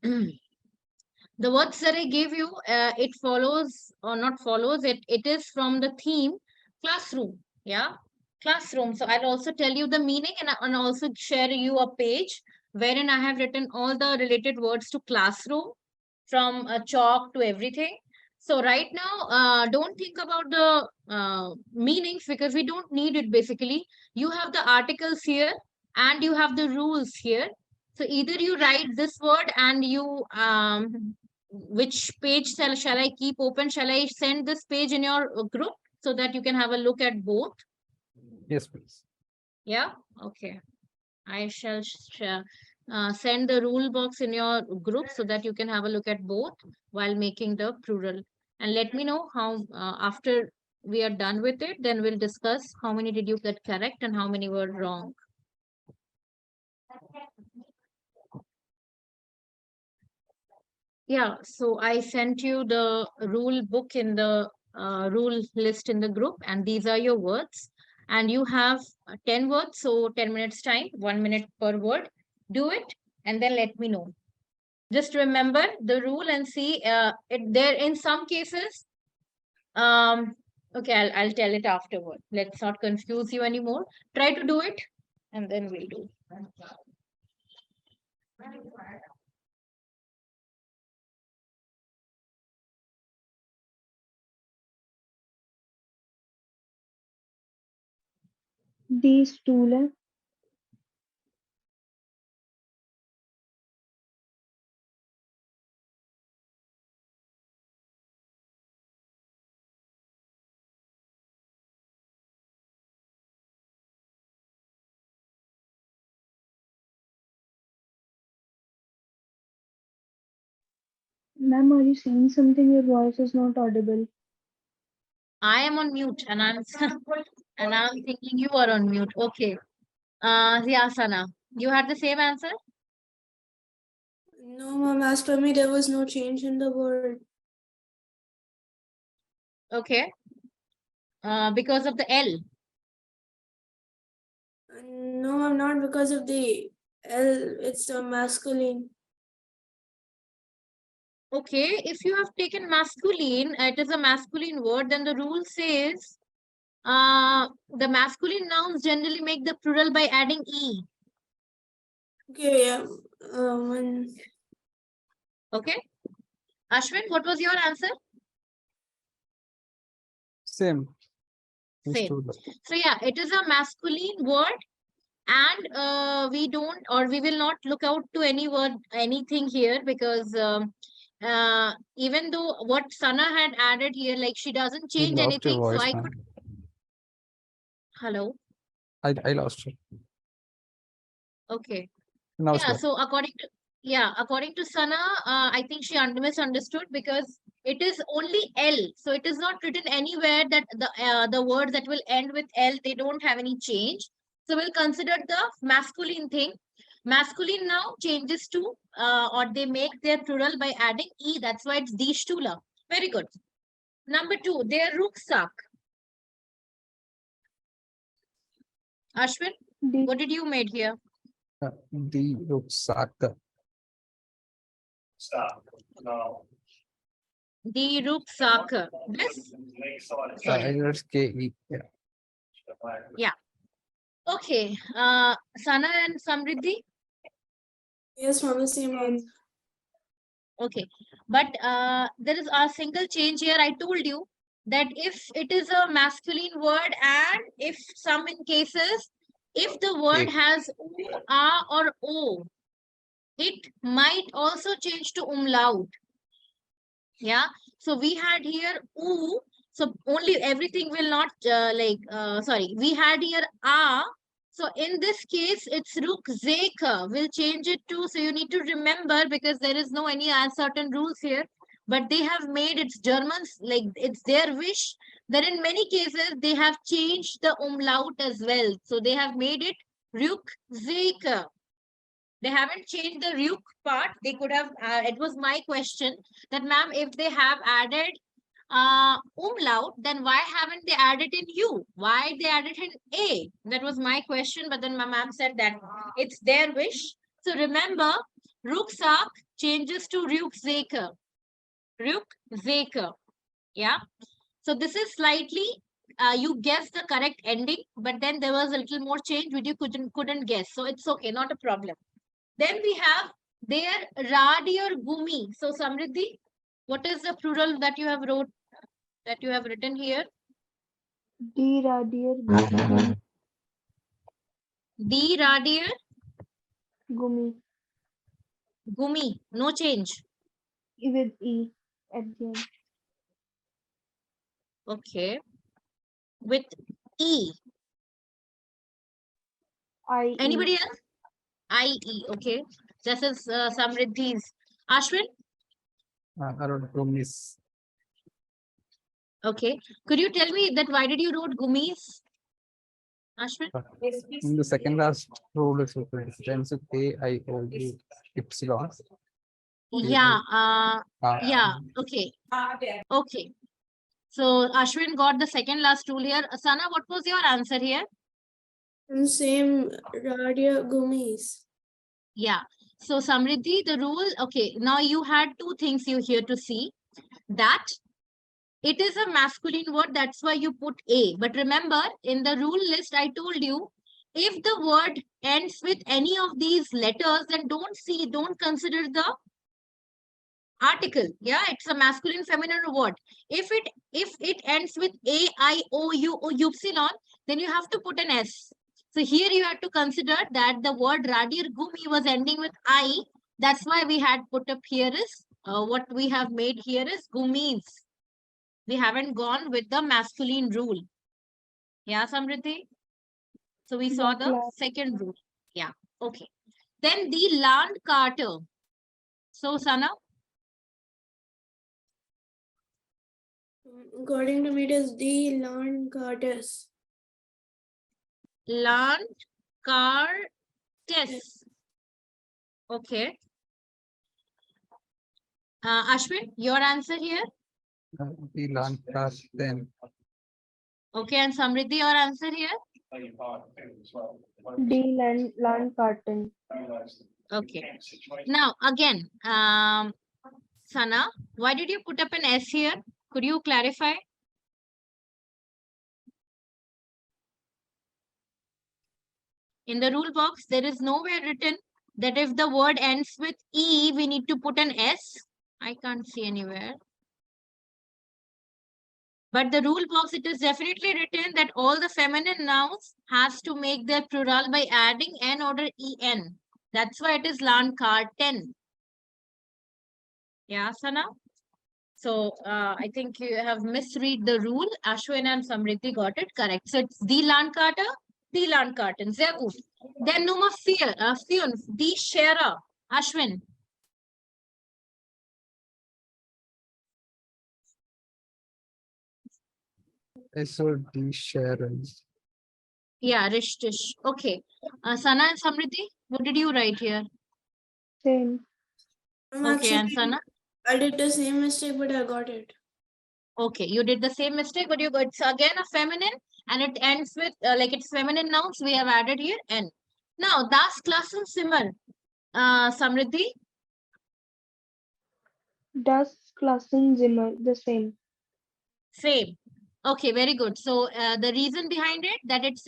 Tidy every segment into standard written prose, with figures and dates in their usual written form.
The words that I gave you, it follows or not follows, it is from the theme classroom. Yeah, classroom. So I'll also tell you the meaning, and also share you a page wherein I have written all the related words to classroom, from chalk to everything. So right now, don't think about the meanings, because we don't need it basically. You have the articles here and you have the rules here. So either you write this word and you which page shall I keep open? Shall I send this page in your group so that you can have a look at both? Yes, please. Yeah. Okay. I shall send the rule box in your group so that you can have a look at both while making the plural. And let me know how, after we are done with it, then we'll discuss how many did you get correct and how many were wrong. Yeah, so I sent you the rule book in the rule list in the group, and these are your words. And you have 10 words, so 10 minutes time, 1 minute per word. Do it and then let me know. Just remember the rule and see there in some cases. Okay, I'll tell it afterward. Let's not confuse you anymore. Try to do it and then we'll do. Die Stühle. Ma'am, are you saying something? Your voice is not audible. I am on mute and I'm and I'm thinking you are on mute. Okay. Yeah, Sana, you had the same answer? No, ma'am, as per me, there was no change in the word. Okay. Because of the L. No, ma'am, not because of the L, it's a masculine. Okay, if you have taken masculine, it is a masculine word, then the rule says the masculine nouns generally make the plural by adding E. Okay, yeah. Okay. Ashwin, what was your answer? Same. Same. So yeah, it is a masculine word, and we don't, or we will not look out to any word, anything here, because even though what Sana had added here, like she doesn't You change lost your anything, so voice, I ma'am. could. Hello. I lost it. Okay. Now Yeah, start. so according to Sana, I think she misunderstood, because it is only L. So it is not written anywhere that the words that will end with L, they don't have any change. So we'll consider the masculine thing. Masculine now changes to or they make their plural by adding E. That's why it's die Stühle. Very good. Number 2, their rucksack. Ashwin, what did you made here? The rucksack. Stop. No. The rucksack. This? Sorry. It's KE. Yeah. Yeah. Okay. Sana and Samriddhi? Yes, ma'am, the same answer. Okay. But there is a single change here. I told you that if it is a masculine word, and if some in cases, if the word has U, A or O, it might also change to umlaut. Yeah. So we had here U. So only everything will not sorry. We had here A. So in this case, it's Rukzeka. We'll change it to, so you need to remember, because there is no any uncertain rules here. But they have made, it's Germans, like it's their wish that in many cases they have changed the umlaut as well. So they have made it Rukzeka. They haven't changed the Ryuk part. They could have, it was my question that, ma'am, if they have added umlaut, then why haven't they added in U? Why they added in A? That was my question. But then my ma'am said that it's their wish. So remember, Rucksack changes to Rucksäcke. Rucksäcke. Yeah. So this is slightly, you guessed the correct ending, but then there was a little more change which you couldn't guess. So it's okay, not a problem. Then we have their Radier Gummi. So Samriddhi, what is the plural that you have written here? Die Radier Gummi. Die Radier Gummi. Gummi. No change. With E at the end. Okay. With E. I. Anybody else? I-E. Okay. This is Samriddhi's. Ashwin? I wrote gummies. Okay. Could you tell me that why did you wrote gummies? Ashwin? In the second last rule is ends with A-I-O-U epsilon. Yeah. Ah, Yeah. Okay. Okay. So Ashwin got the second last rule here. Sana, what was your answer here? And same radio gummies. Yeah. So Samriddhi, the rule, okay, now you had two things you here to see. That it is a masculine word, that's why you put A. But remember, in the rule list, I told you, if the word ends with any of these letters, then don't consider the article. Yeah, it's a masculine feminine word. If it ends with A, I, O, U, or upsilon, then you have to put an S. So here you have to consider that the word Radir Gumi was ending with I. That's why we had put up here is what we have made here is Gumis. We haven't gone with the masculine rule. Yeah, Samriddhi? So we saw Yeah, the class. second rule. Yeah, okay. Then the land carter. So Sana? According to me, it is the lawn carters. Land cartes. Okay. Ashwin, your answer here? the land cast then. Okay, and Samriddhi, your answer here? D land carton. Okay. Now, again, Sana, why did you put up an S here? Could you clarify? In the rule box, there is nowhere written that if the word ends with E, we need to put an S. I can't see anywhere. But the rule box, it is definitely written that all the feminine nouns has to make their plural by adding N or EN. That's why it is Landkarten. Yeah, Sana? So I think you have misread the rule. Ashwin and Samriddhi got it correct. So it's the Landkarter, the Landkarten. Sehr gut. Then Nummer 4, die Scherer. Ashwin. SOD Sharon. Yeah, Rishtish. Okay. Sana and Samriddhi, what did you write here? Same. Okay, and Sana? I did the same mistake, but I got it. Okay, you did the same mistake, but you got it's again a feminine and it ends with like it's feminine nouns. We have added here N. Now, das Klassenzimmer. Samriddhi? Das Klassenzimmer. The same. Same. Okay, very good. So the reason behind it that it's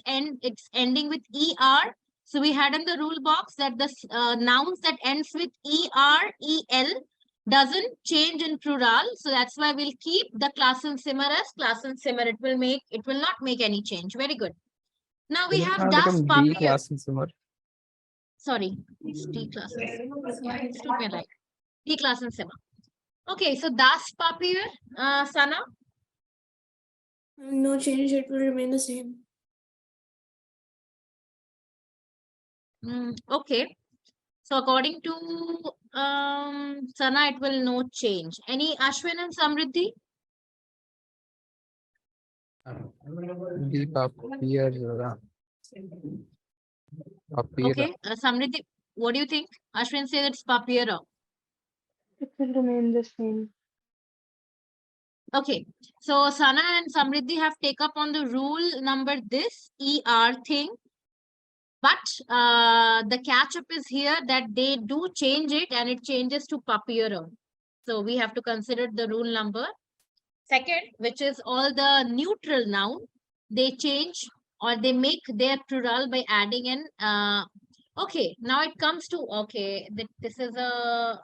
ending with ER. So we had in the rule box that the nouns that ends with ER, EL doesn't change in plural. So that's why we'll keep the Klassenzimmer as Klassenzimmer. It will not make any change. Very good. Now we have das D Papier. class in summer. Sorry, it's D Klassenzimmer. Yeah, it's took me a like. D Klassenzimmer. Okay, so das Papier, Sana. No change, it will remain the same. Okay. So according to Sana, it will no change. Any Ashwin and Samriddhi? D papier. Papier. Okay. Samriddhi, what do you think? Ashwin says it's papiera. It will remain the same. Okay. So Sana and Samriddhi have take up on the rule number this ER thing. But the catch up is here that they do change it and it changes to papier. So we have to consider the rule number second, which is all the neutral noun. They change or they make their plural by adding in. Okay, now it comes to, okay, this is a,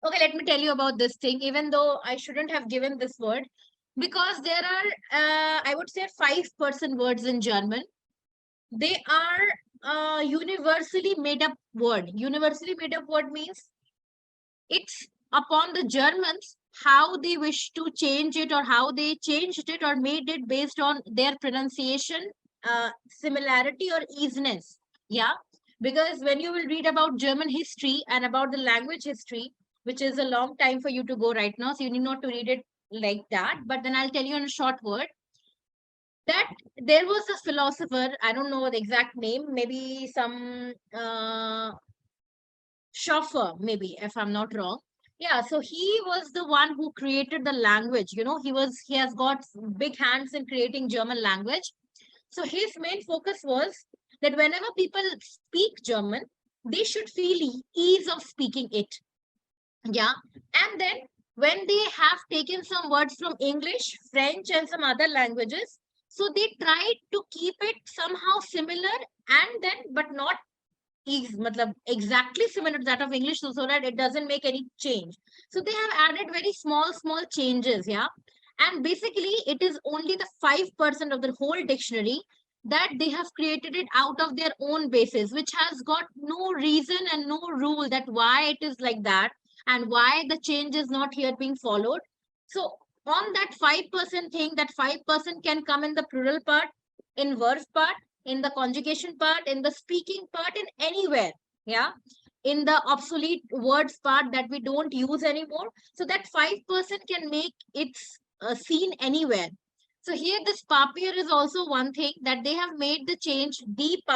okay, let me tell you about this thing, even though I shouldn't have given this word, because there are, I would say, 5% words in German. They are universally made up word. Universally made up word means it's upon the Germans how they wish to change it or how they changed it or made it based on their pronunciation, similarity or easiness. Yeah, because when you will read about German history and about the language history, which is a long time for you to go right now, so you need not to read it like that. But then I'll tell you in a short word that there was a philosopher, I don't know the exact name, maybe some Schoffer, maybe, if I'm not wrong. Yeah, so he was the one who created the language. You know, he has got big hands in creating German language. So his main focus was that whenever people speak German, they should feel ease of speaking it. Yeah. And then when they have taken some words from English, French, and some other languages, so they tried to keep it somehow similar and then, but not matlab, exactly similar to that of English, so that it doesn't make any change. So they have added very small changes, yeah. And basically, it is only the 5% of the whole dictionary that they have created it out of their own basis, which has got no reason and no rule that why it is like that and why the change is not here being followed. So on that 5% thing, that 5% can come in the plural part, in verb part, in the conjugation part, in the speaking part, in anywhere. Yeah. In the obsolete words part that we don't use anymore. So that 5% can make its seen anywhere. So here this papier is also one thing that they have made the change. The